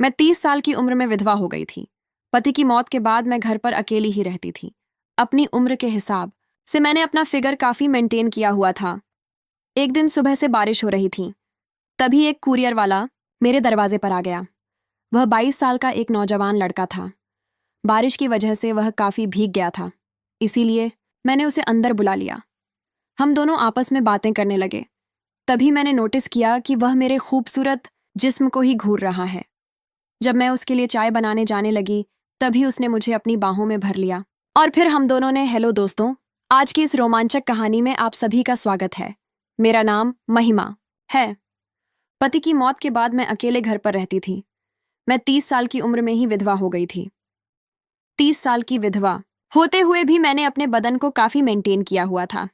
मैं 30 साल की उम्र में विधवा हो गई थी। पति की मौत के बाद मैं घर पर अकेली ही रहती थी। अपनी उम्र के हिसाब से मैंने अपना फिगर काफी मेंटेन किया हुआ था। एक दिन सुबह से बारिश हो रही थी, तभी एक कुरियर वाला मेरे दरवाजे पर आ गया। वह 22 साल का एक नौजवान लड़का था। बारिश की वजह से वह काफी भीग गया था, इसीलिए मैंने उसे अंदर बुला लिया। हम दोनों आपस में बातें करने लगे। तभी मैंने नोटिस किया कि वह मेरे खूबसूरत जिस्म को ही घूर रहा है। जब मैं उसके लिए चाय बनाने जाने लगी, तभी उसने मुझे अपनी बाहों में भर लिया और फिर हम दोनों ने हेलो दोस्तों, आज की इस रोमांचक कहानी में आप सभी का स्वागत है। मेरा नाम महिमा है। पति की मौत के बाद मैं अकेले घर पर रहती थी। मैं 30 साल की उम्र में ही विधवा हो गई थी। 30 साल की विधवा होते हुए भी मैंने अपने बदन को काफी मेंटेन किया हुआ था।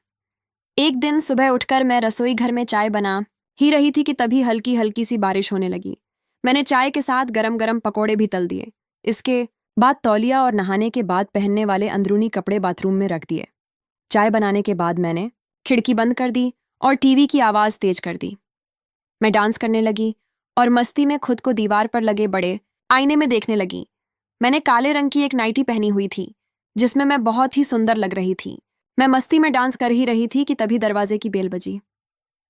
एक दिन सुबह उठकर मैं रसोई घर में चाय बना ही रही थी कि तभी हल्की हल्की सी बारिश होने लगी। मैंने चाय के साथ गरम गरम पकौड़े भी तल दिए। इसके बाद तौलिया और नहाने के बाद पहनने वाले अंदरूनी कपड़े बाथरूम में रख दिए। चाय बनाने के बाद मैंने खिड़की बंद कर दी और टीवी की आवाज तेज कर दी। मैं डांस करने लगी और मस्ती में खुद को दीवार पर लगे बड़े आईने में देखने लगी। मैंने काले रंग की एक नाइटी पहनी हुई थी, जिसमें मैं बहुत ही सुंदर लग रही थी। मैं मस्ती में डांस कर ही रही थी कि तभी दरवाजे की बेल बजी।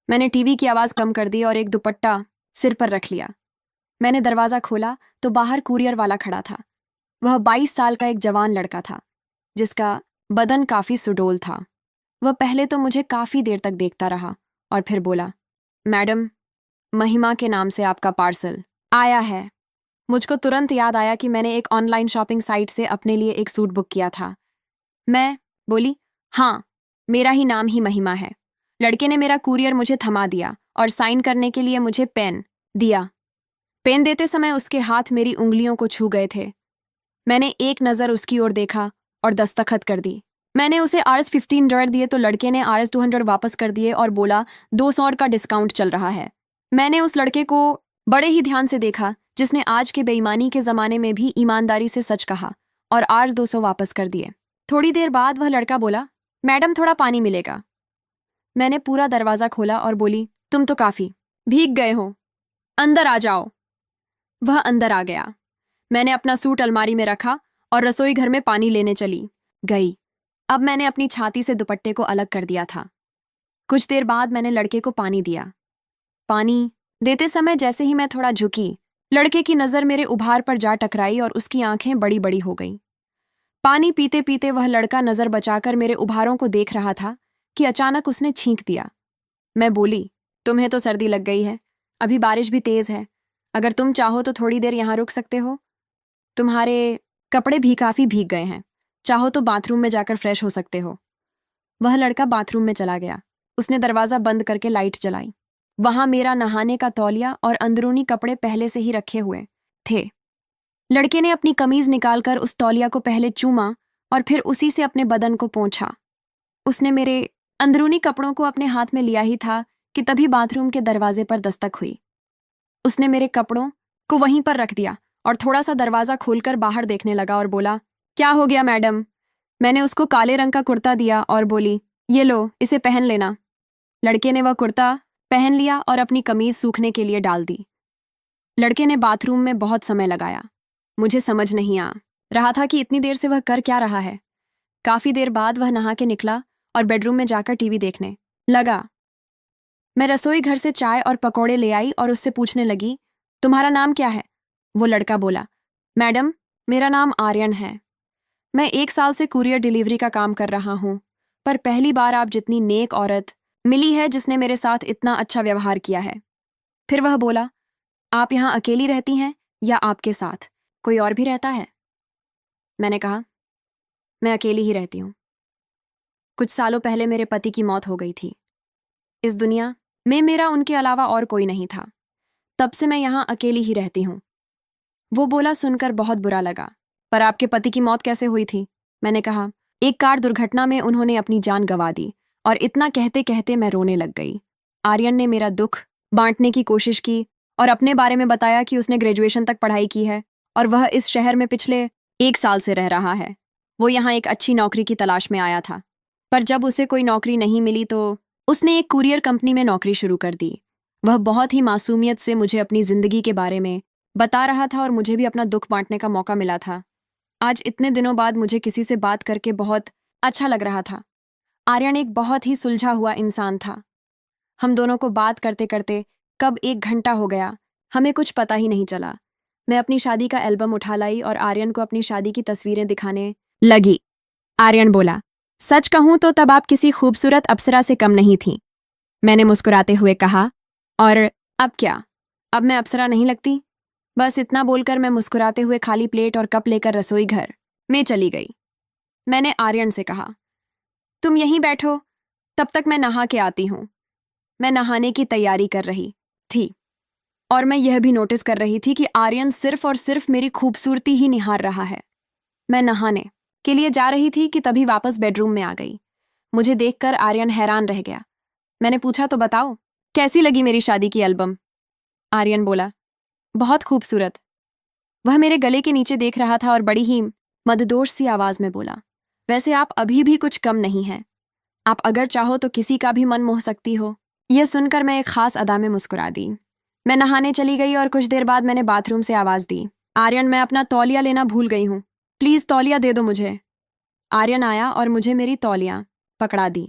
मैंने टीवी की आवाज कम कर दी और एक दुपट्टा सिर पर रख लिया। मैंने दरवाजा खोला तो बाहर कुरियर वाला खड़ा था। वह 22 साल का एक जवान लड़का था, जिसका बदन काफी सुडौल था। वह पहले तो मुझे काफी देर तक देखता रहा और फिर बोला, मैडम, महिमा के नाम से आपका पार्सल आया है। मुझको तुरंत याद आया कि मैंने एक ऑनलाइन शॉपिंग साइट से अपने लिए एक सूट बुक किया था। मैं बोली, हाँ, मेरा ही नाम ही महिमा है। लड़के ने मेरा कुरियर मुझे थमा दिया और साइन करने के लिए मुझे पेन दिया। पेन देते समय उसके हाथ मेरी उंगलियों को छू गए थे। मैंने एक नज़र उसकी ओर देखा और दस्तखत कर दी। मैंने उसे $15 दिए तो लड़के ने $200 वापस कर दिए और बोला 200 का डिस्काउंट चल रहा है। मैंने उस लड़के को बड़े ही ध्यान से देखा, जिसने आज के बेईमानी के ज़माने में भी ईमानदारी से सच कहा और $200 वापस कर दिए। थोड़ी देर बाद वह लड़का बोला, मैडम, थोड़ा पानी मिलेगा। मैंने पूरा दरवाज़ा खोला और बोली, तुम तो काफ़ी भीग गए हो, अंदर आ जाओ। वह अंदर आ गया। मैंने अपना सूट अलमारी में रखा और रसोई घर में पानी लेने चली गई। अब मैंने अपनी छाती से दुपट्टे को अलग कर दिया था। कुछ देर बाद मैंने लड़के को पानी दिया। पानी देते समय जैसे ही मैं थोड़ा झुकी, लड़के की नज़र मेरे उभार पर जा टकराई और उसकी आंखें बड़ी बड़ी हो गईं। पानी पीते पीते वह लड़का नज़र बचाकर मेरे उभारों को देख रहा था कि अचानक उसने छींक दिया। मैं बोली, तुम्हें तो सर्दी लग गई है, अभी बारिश भी तेज है। अगर तुम चाहो तो थोड़ी देर यहाँ रुक सकते हो। तुम्हारे कपड़े भी काफ़ी भीग गए हैं, चाहो तो बाथरूम में जाकर फ्रेश हो सकते हो। वह लड़का बाथरूम में चला गया। उसने दरवाज़ा बंद करके लाइट जलाई। वहां मेरा नहाने का तौलिया और अंदरूनी कपड़े पहले से ही रखे हुए थे। लड़के ने अपनी कमीज निकालकर उस तौलिया को पहले चूमा और फिर उसी से अपने बदन को पोंछा। उसने मेरे अंदरूनी कपड़ों को अपने हाथ में लिया ही था कि तभी बाथरूम के दरवाजे पर दस्तक हुई। उसने मेरे कपड़ों को वहीं पर रख दिया और थोड़ा सा दरवाज़ा खोलकर बाहर देखने लगा और बोला, क्या हो गया मैडम? मैंने उसको काले रंग का कुर्ता दिया और बोली, ये लो, इसे पहन लेना। लड़के ने वह कुर्ता पहन लिया और अपनी कमीज सूखने के लिए डाल दी। लड़के ने बाथरूम में बहुत समय लगाया। मुझे समझ नहीं आ रहा था कि इतनी देर से वह कर क्या रहा है। काफी देर बाद वह नहा के निकला और बेडरूम में जाकर टीवी देखने लगा। मैं रसोई घर से चाय और पकौड़े ले आई और उससे पूछने लगी, तुम्हारा नाम क्या है? वो लड़का बोला, मैडम, मेरा नाम आर्यन है। मैं 1 साल से कुरियर डिलीवरी का काम कर रहा हूँ, पर पहली बार आप जितनी नेक औरत मिली है जिसने मेरे साथ इतना अच्छा व्यवहार किया है। फिर वह बोला, आप यहाँ अकेली रहती हैं या आपके साथ कोई और भी रहता है? मैंने कहा, मैं अकेली ही रहती हूँ। कुछ सालों पहले मेरे पति की मौत हो गई थी। इस दुनिया में मेरा उनके अलावा और कोई नहीं था। तब से मैं यहाँ अकेली ही रहती हूँ। वो बोला सुनकर बहुत बुरा लगा, पर आपके पति की मौत कैसे हुई थी? मैंने कहा, एक कार दुर्घटना में उन्होंने अपनी जान गंवा दी। और इतना कहते कहते मैं रोने लग गई। आर्यन ने मेरा दुख बांटने की कोशिश की और अपने बारे में बताया कि उसने ग्रेजुएशन तक पढ़ाई की है और वह इस शहर में पिछले 1 साल से रह रहा है। वो यहाँ एक अच्छी नौकरी की तलाश में आया था, पर जब उसे कोई नौकरी नहीं मिली तो उसने एक कुरियर कंपनी में नौकरी शुरू कर दी। वह बहुत ही मासूमियत से मुझे अपनी जिंदगी के बारे में बता रहा था और मुझे भी अपना दुख बांटने का मौका मिला था। आज इतने दिनों बाद मुझे किसी से बात करके बहुत अच्छा लग रहा था। आर्यन एक बहुत ही सुलझा हुआ इंसान था। हम दोनों को बात करते करते कब 1 घंटा हो गया, हमें कुछ पता ही नहीं चला। मैं अपनी शादी का एल्बम उठा लाई और आर्यन को अपनी शादी की तस्वीरें दिखाने लगी। आर्यन बोला, सच कहूं तो तब आप किसी खूबसूरत अप्सरा से कम नहीं थीं। मैंने मुस्कुराते हुए कहा, और अब क्या? अब मैं अप्सरा नहीं लगती? बस इतना बोलकर मैं मुस्कुराते हुए खाली प्लेट और कप लेकर रसोई घर में चली गई। मैंने आर्यन से कहा, तुम यहीं बैठो, तब तक मैं नहा के आती हूं। मैं नहाने की तैयारी कर रही थी और मैं यह भी नोटिस कर रही थी कि आर्यन सिर्फ और सिर्फ मेरी खूबसूरती ही निहार रहा है। मैं नहाने के लिए जा रही थी कि तभी वापस बेडरूम में आ गई। मुझे देखकर आर्यन हैरान रह गया। मैंने पूछा, तो बताओ, कैसी लगी मेरी शादी की एल्बम? आर्यन बोला, बहुत खूबसूरत। वह मेरे गले के नीचे देख रहा था और बड़ी ही मददोश सी आवाज में बोला, वैसे आप अभी भी कुछ कम नहीं हैं। आप अगर चाहो तो किसी का भी मन मोह सकती हो। यह सुनकर मैं एक खास अदा में मुस्कुरा दी। मैं नहाने चली गई और कुछ देर बाद मैंने बाथरूम से आवाज दी, आर्यन, मैं अपना तौलिया लेना भूल गई हूँ, प्लीज तौलिया दे दो मुझे। आर्यन आया और मुझे मेरी तौलिया पकड़ा दी,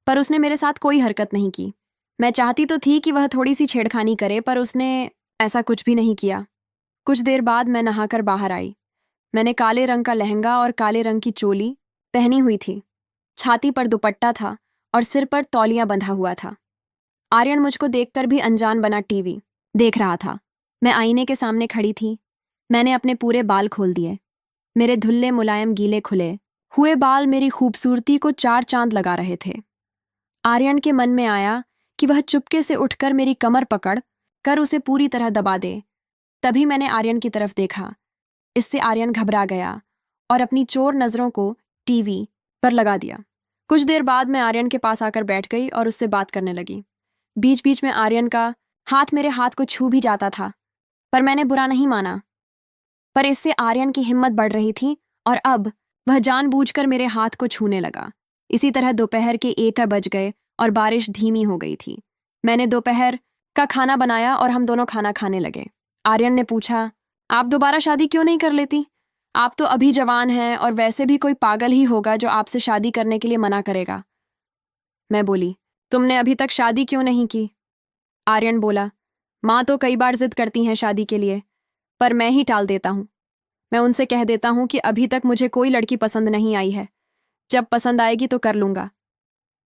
पर उसने मेरे साथ कोई हरकत नहीं की। मैं चाहती तो थी कि वह थोड़ी सी छेड़खानी करे, पर उसने ऐसा कुछ भी नहीं किया। कुछ देर बाद मैं नहाकर बाहर आई। मैंने काले रंग का लहंगा और काले रंग की चोली पहनी हुई थी। छाती पर दुपट्टा था और सिर पर तौलिया बंधा हुआ था। आर्यन मुझको देखकर भी अनजान बना टीवी देख रहा था। मैं आईने के सामने खड़ी थी। मैंने अपने पूरे बाल खोल दिए। मेरे धुल्ले मुलायम गीले खुले हुए बाल मेरी खूबसूरती को 4 चांद लगा रहे थे। आर्यन के मन में आया कि वह चुपके से उठकर मेरी कमर पकड़ कर उसे पूरी तरह दबा दे। तभी मैंने आर्यन की तरफ देखा। इससे आर्यन घबरा गया और अपनी चोर नजरों को टीवी पर लगा दिया। कुछ देर बाद मैं आर्यन के पास आकर बैठ गई और उससे बात करने लगी। बीच बीच में आर्यन का हाथ मेरे हाथ को छू भी जाता था, पर मैंने बुरा नहीं माना। पर इससे आर्यन की हिम्मत बढ़ रही थी और अब वह जानबूझकर मेरे हाथ को छूने लगा। इसी तरह दोपहर के 1 बज गए और बारिश धीमी हो गई थी। मैंने दोपहर का खाना बनाया और हम दोनों खाना खाने लगे। आर्यन ने पूछा, आप दोबारा शादी क्यों नहीं कर लेती? आप तो अभी जवान हैं और वैसे भी कोई पागल ही होगा जो आपसे शादी करने के लिए मना करेगा। मैं बोली, तुमने अभी तक शादी क्यों नहीं की? आर्यन बोला, माँ तो कई बार जिद करती हैं शादी के लिए, पर मैं ही टाल देता हूँ। मैं उनसे कह देता हूँ कि अभी तक मुझे कोई लड़की पसंद नहीं आई है, जब पसंद आएगी तो कर लूंगा।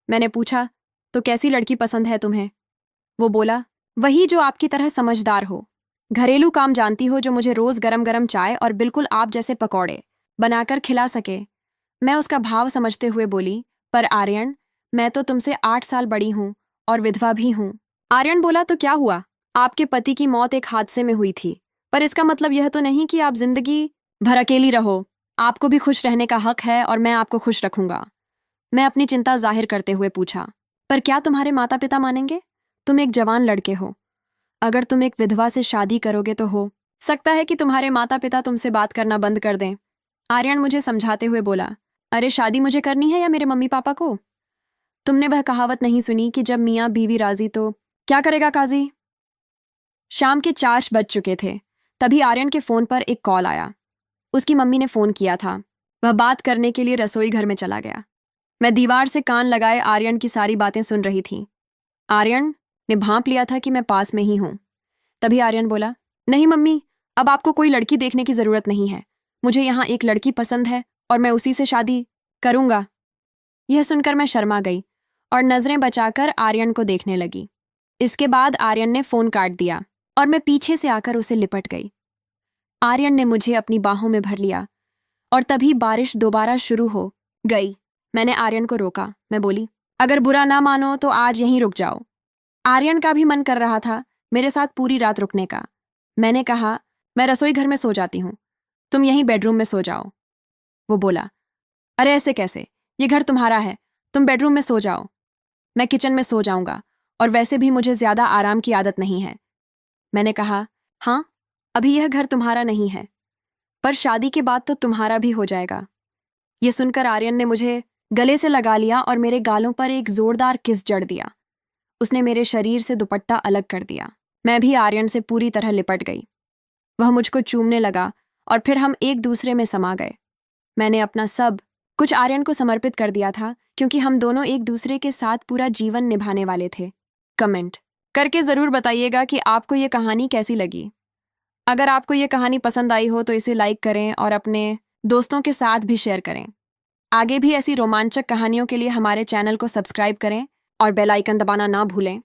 मैंने पूछा, तो कैसी लड़की पसंद है तुम्हें? वो बोला, वही जो आपकी तरह समझदार हो, घरेलू काम जानती हो, जो मुझे रोज गरम गरम चाय और बिल्कुल आप जैसे पकौड़े बनाकर खिला सके। मैं उसका भाव समझते हुए बोली, पर आर्यन, मैं तो तुमसे 8 साल बड़ी हूँ और विधवा भी हूँ। आर्यन बोला, तो क्या हुआ? आपके पति की मौत एक हादसे में हुई थी, पर इसका मतलब यह तो नहीं कि आप जिंदगी भर अकेली रहो। आपको भी खुश रहने का हक है और मैं आपको खुश रखूंगा। मैं अपनी चिंता जाहिर करते हुए पूछा, पर क्या तुम्हारे माता पिता मानेंगे? तुम एक जवान लड़के हो। अगर तुम एक विधवा से शादी करोगे तो हो सकता है कि तुम्हारे माता पिता तुमसे बात करना बंद कर दें। आर्यन मुझे समझाते हुए बोला, अरे शादी मुझे करनी है या मेरे मम्मी पापा को? तुमने वह कहावत नहीं सुनी कि जब मियाँ बीवी राजी तो क्या करेगा काजी? शाम के 4 बज चुके थे। तभी आर्यन के फोन पर एक कॉल आया। उसकी मम्मी ने फोन किया था। वह बात करने के लिए रसोई घर में चला गया। मैं दीवार से कान लगाए आर्यन की सारी बातें सुन रही थी। आर्यन ने भांप लिया था कि मैं पास में ही हूं। तभी आर्यन बोला, नहीं मम्मी, अब आपको कोई लड़की देखने की जरूरत नहीं है। मुझे यहाँ एक लड़की पसंद है और मैं उसी से शादी करूंगा। यह सुनकर मैं शर्मा गई और नजरें बचाकर आर्यन को देखने लगी। इसके बाद आर्यन ने फोन काट दिया और मैं पीछे से आकर उसे लिपट गई। आर्यन ने मुझे अपनी बाहों में भर लिया और तभी बारिश दोबारा शुरू हो गई। मैंने आर्यन को रोका। मैं बोली, अगर बुरा ना मानो तो आज यहीं रुक जाओ। आर्यन का भी मन कर रहा था मेरे साथ पूरी रात रुकने का। मैंने कहा, मैं रसोई घर में सो जाती हूँ, तुम यहीं बेडरूम में सो जाओ। वो बोला, अरे ऐसे कैसे? ये घर तुम्हारा है, तुम बेडरूम में सो जाओ। मैं किचन में सो जाऊंगा और वैसे भी मुझे ज्यादा आराम की आदत नहीं है। मैंने कहा, हाँ, अभी यह घर तुम्हारा नहीं है, पर शादी के बाद तो तुम्हारा भी हो जाएगा। ये सुनकर आर्यन ने मुझे गले से लगा लिया और मेरे गालों पर एक जोरदार किस जड़ दिया। उसने मेरे शरीर से दुपट्टा अलग कर दिया। मैं भी आर्यन से पूरी तरह लिपट गई। वह मुझको चूमने लगा और फिर हम एक दूसरे में समा गए। मैंने अपना सब कुछ आर्यन को समर्पित कर दिया था क्योंकि हम दोनों एक दूसरे के साथ पूरा जीवन निभाने वाले थे। कमेंट करके ज़रूर बताइएगा कि आपको ये कहानी कैसी लगी। अगर आपको ये कहानी पसंद आई हो तो इसे लाइक करें और अपने दोस्तों के साथ भी शेयर करें। आगे भी ऐसी रोमांचक कहानियों के लिए हमारे चैनल को सब्सक्राइब करें और बेल आइकन दबाना ना भूलें।